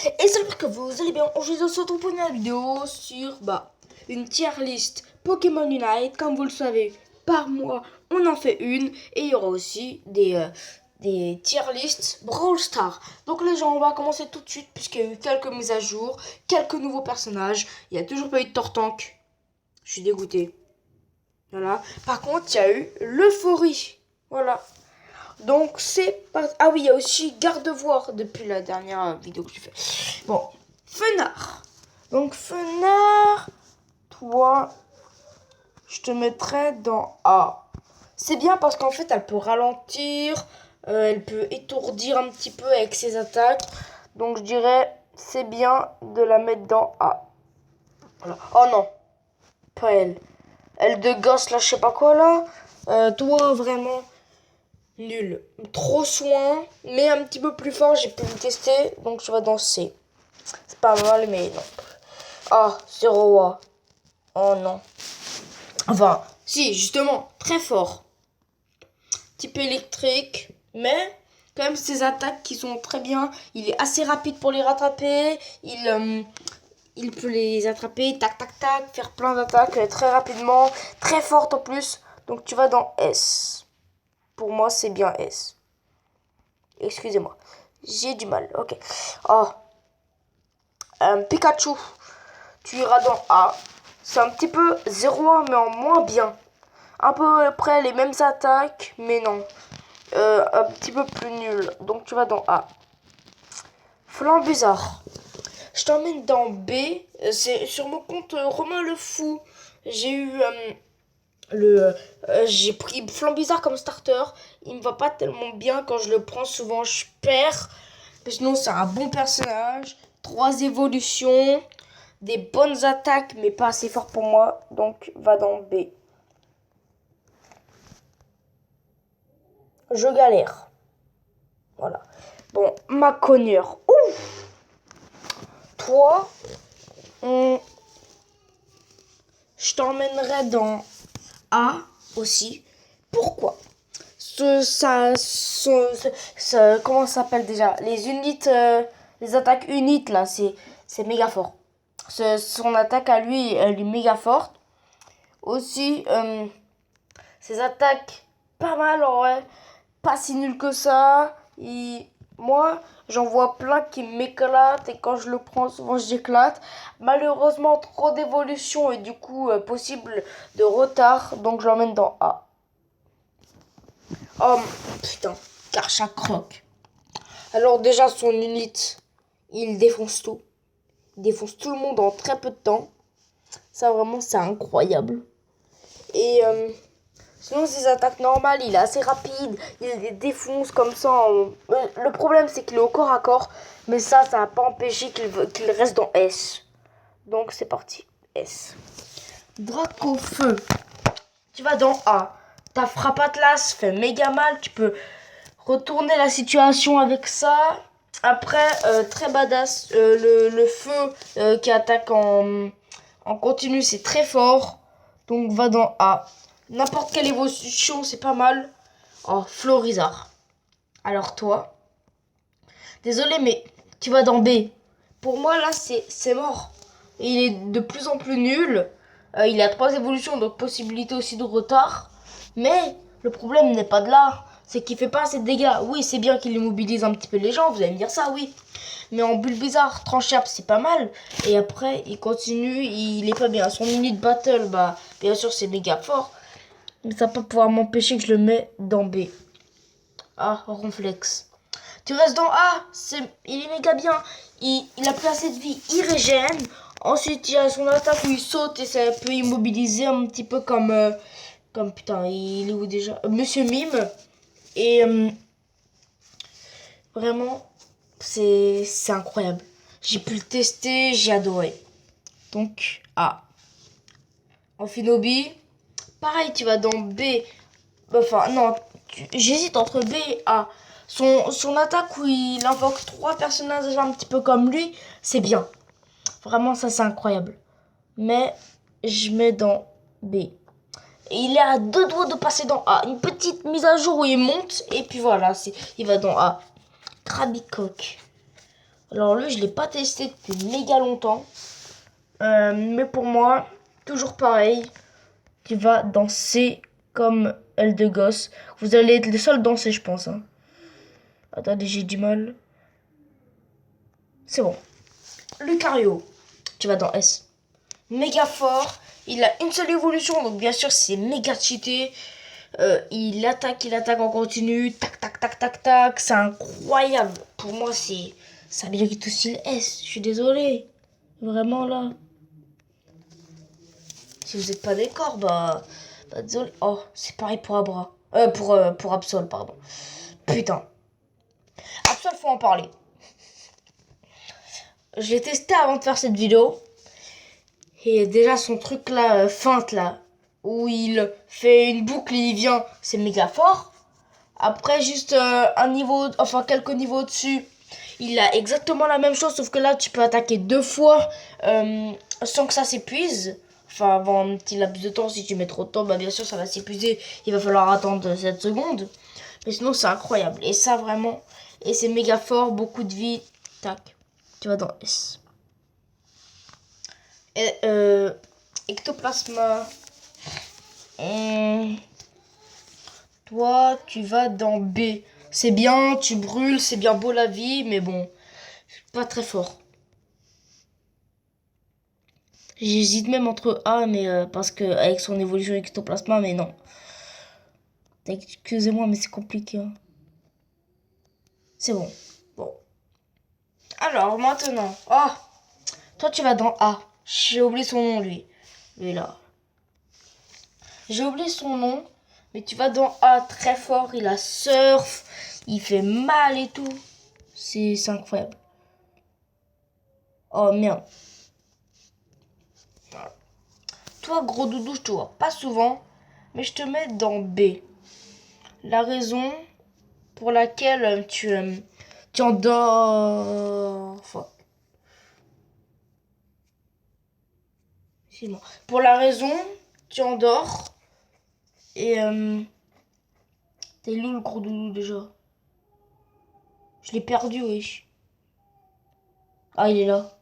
Et j'espère que vous allez bien. Aujourd'hui, on se retrouve pour une vidéo sur une tier list Pokémon Unite. Comme vous le savez, par mois, on en fait une. Et il y aura aussi des tier lists Brawl Stars. Donc les gens, on va commencer tout de suite puisqu'il y a eu quelques mises à jour, quelques nouveaux personnages. Il n'y a toujours pas eu de Tortank. Je suis dégoûté. Voilà. Par contre, il y a eu l'euphorie. Voilà. Donc c'est pas... Ah oui, il y a aussi Gardevoir depuis la dernière vidéo que j'ai fait. Bon, Fenard. Donc Fenard, toi, je te mettrais dans A. C'est bien parce qu'en fait, elle peut ralentir, elle peut étourdir un petit peu avec ses attaques. Donc je dirais, c'est bien de la mettre dans A. Voilà. Oh non, pas elle. Elle de gosse, là, je sais pas quoi, là. Toi, vraiment... Nul. Trop soin, mais un petit peu plus fort, j'ai pu le tester, donc je vais danser. C'est pas mal, mais non. Ah, 0 A. Oh non. Enfin, si, justement, très fort. Type électrique, mais quand même ses attaques qui sont très bien. Il est assez rapide pour les rattraper. Il peut les attraper, tac, tac, tac, faire plein d'attaques très rapidement. Très forte en plus. Donc tu vas dans S. Pour moi, c'est bien S. Excusez-moi. J'ai du mal. Ok. Oh. Pikachu. Tu iras dans A. C'est un petit peu 0-1, mais en moins bien. Un peu près les mêmes attaques, mais non. Un petit peu plus nul. Donc tu vas dans A. Flambizarre. Je t'emmène dans B. C'est sur mon compte Romain le Fou. J'ai eu j'ai pris Flambizarre comme starter. Il me va pas tellement bien quand je le prends. Souvent je perds. Mais sinon c'est un bon personnage. 3 évolutions. Des bonnes attaques mais pas assez fort pour moi. Donc va dans B. Je galère. Voilà. Bon, ma cogneur. Ouf. Toi, je t'emmènerai dans A aussi. Pourquoi comment ça s'appelle déjà? Les unités, les attaques unites là, c'est méga fort. Son attaque à lui, elle est méga forte. Aussi, ses attaques, pas mal en vrai. Pas si nul que ça. Moi, j'en vois plein qui m'éclatent et quand je le prends, souvent j'éclate. Malheureusement, trop d'évolution et du coup, possible de retard. Donc, je l'emmène dans A. Oh putain, Karcha croque. Alors, déjà, son unité, il défonce tout. Il défonce tout le monde en très peu de temps. Ça, vraiment, c'est incroyable. Et sinon, ses attaques normales, il est assez rapide. Il les défonce comme ça. Le problème, c'est qu'il est au corps à corps. Mais ça n'a pas empêché qu'il reste dans S. Donc, c'est parti. S. Dracofeu. Tu vas dans A. Ta frappe Atlas fait méga mal. Tu peux retourner la situation avec ça. Après, très badass. Le feu qui attaque en continu, c'est très fort. Donc, va dans A. N'importe quelle évolution, c'est pas mal. Oh, Florizard. Alors toi, désolé, mais tu vas dans B. Pour moi, là, c'est mort. Il est de plus en plus nul. Il a 3 évolutions, donc possibilité aussi de retard. Mais le problème n'est pas de là. C'est qu'il fait pas assez de dégâts. Oui, c'est bien qu'il immobilise un petit peu les gens, vous allez me dire ça, oui. Mais en Bulbizarre, tranchable, c'est pas mal. Et après, il continue, il est pas bien. Son unit battle, bien sûr, c'est méga fort. Mais ça va pas pouvoir m'empêcher que je le mets dans B. Ah, Ronflex. Tu restes dans A, il est méga bien. Il a plus assez de vie, il régène. Ensuite, il y a son attaque où il saute et ça peut immobiliser un petit peu comme putain, il est où déjà Monsieur Mime. Et vraiment, c'est incroyable. J'ai pu le tester, j'ai adoré. Donc, A. Amphinobi, pareil, tu vas dans B. Enfin, non, j'hésite entre B et A. Son attaque où il invoque 3 personnages un petit peu comme lui, c'est bien. Vraiment, ça, c'est incroyable. Mais je mets dans B. Et il est à 2 doigts de passer dans A. Une petite mise à jour où il monte. Et puis voilà, il va dans A. Krabicoque. Alors lui, je l'ai pas testé depuis méga longtemps. Mais pour moi, toujours pareil. Tu vas danser comme elle de gosse. Vous allez être les seuls danser, je pense. Hein. Attendez, j'ai du mal. C'est bon. Lucario, tu vas dans S. Méga fort. Il a une seule évolution, donc bien sûr, c'est méga cheaté. Il attaque en continu. Tac, tac, tac, tac, tac. C'est incroyable. Pour moi, ça mérite aussi le S. Je suis désolé. Vraiment là. Si vous n'êtes pas d'accord, bah désolé. Oh, c'est pareil pour Abra. Pour Absol, pardon. Putain. Absol, faut en parler. Je l'ai testé avant de faire cette vidéo. Et déjà, son truc là, feinte là, où il fait une boucle et il vient, c'est méga fort. Après, juste quelques niveaux au-dessus, il a exactement la même chose, sauf que là, tu peux attaquer 2 fois sans que ça s'épuise. Enfin, avant un petit laps de temps, si tu mets trop de temps, bah bien sûr, ça va s'épuiser. Il va falloir attendre 7 secondes. Mais sinon, c'est incroyable. Et ça, vraiment, et c'est méga fort, beaucoup de vie. Tac, tu vas dans S. Et, Ectoplasma. Toi, tu vas dans B. C'est bien, tu brûles, c'est bien beau la vie, mais bon, pas très fort. J'hésite même entre A, mais parce que avec son évolution ectoplasma, mais non. Excusez-moi, mais c'est compliqué. Hein. C'est bon. Bon. Alors, maintenant. Oh, toi, tu vas dans A. J'ai oublié son nom, lui. Lui, là. J'ai oublié son nom, mais tu vas dans A très fort. Il a surf, il fait mal et tout. C'est incroyable. Oh merde. Toi, gros doudou, je te vois pas souvent, mais je te mets dans B. La raison pour laquelle tu endors. Fuck. Excuse-moi. Pour la raison, tu endors. Et t'es où le gros doudou déjà? Je l'ai perdu, oui. Ah, il est là.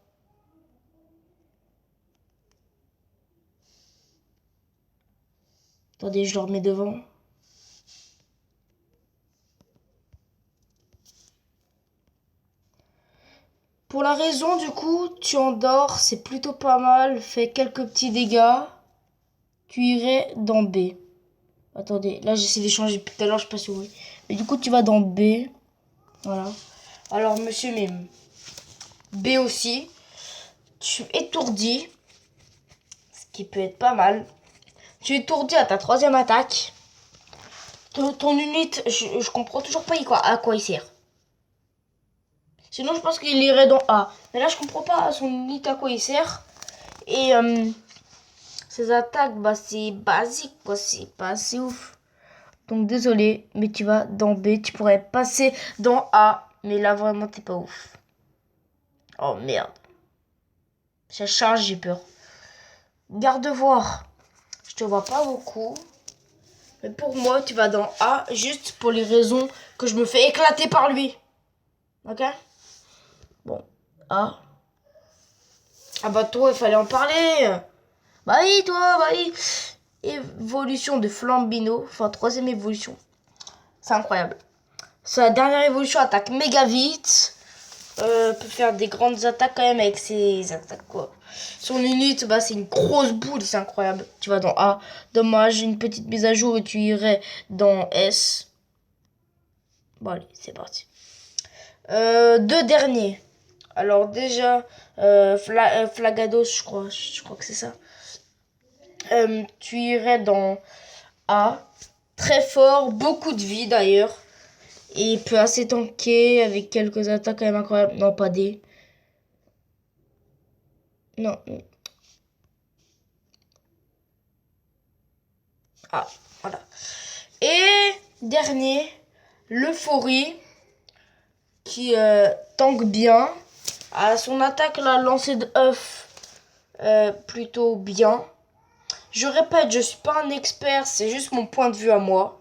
Attendez, je le remets devant. Pour la raison, du coup, tu endors, c'est plutôt pas mal, fais quelques petits dégâts. Tu irais dans B. Attendez, là j'essaie d'échanger tout à l'heure, je sais pas si vous voyez. Mais du coup, tu vas dans B. Voilà. Alors, monsieur Mime. B aussi. Tu étourdis. Ce qui peut être pas mal. Tu étourdis à ta 3e attaque. Ton unité, je comprends toujours pas à quoi il sert. Sinon, je pense qu'il irait dans A. Mais là, je comprends pas son unité à quoi il sert. Et ses attaques, bah c'est basique, quoi. C'est pas assez ouf. Donc, désolé, mais tu vas dans B. Tu pourrais passer dans A. Mais là, vraiment, t'es pas ouf. Oh, merde. Ça charge, j'ai peur. Garde-voir. Je te vois pas beaucoup. Mais pour moi, tu vas dans A juste pour les raisons que je me fais éclater par lui. Ok? Bon. A. Ah bah toi, il fallait en parler. Bah oui, toi, bah oui. Évolution de Flambino. Enfin, 3e évolution. C'est incroyable. Sa dernière évolution attaque méga vite. Peut faire des grandes attaques quand même avec ses attaques quoi. Son unité, bah c'est une grosse boule, c'est incroyable. Tu vas dans A. Dommage, une petite mise à jour et tu irais dans S. Bon allez, c'est parti. 2 derniers. Alors déjà, Flagados, je crois que c'est ça. Tu irais dans A. Très fort, beaucoup de vie d'ailleurs. Et il peut assez tanker avec quelques attaques quand même incroyables. Non, pas D. Non. Ah, voilà. Et dernier, l'euphorie qui tank bien. À son attaque, la lancée de œuf plutôt bien. Je répète, je suis pas un expert, c'est juste mon point de vue à moi.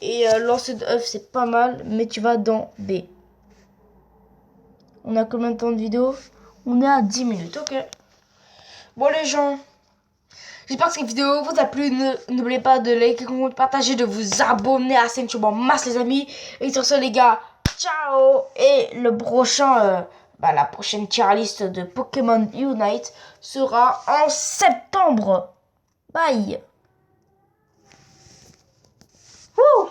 Et lancer de œuf, c'est pas mal, mais tu vas dans B. On a combien de temps de vidéo? On est à 10 minutes, ok. Bon les gens, j'espère que cette vidéo vous a plu. N'oubliez pas de liker, de partager, de vous abonner à cette chaîne en masse les amis. Et sur ce les gars, ciao. Et le prochain, la prochaine tier list de Pokémon Unite sera en septembre. Bye. Wouh.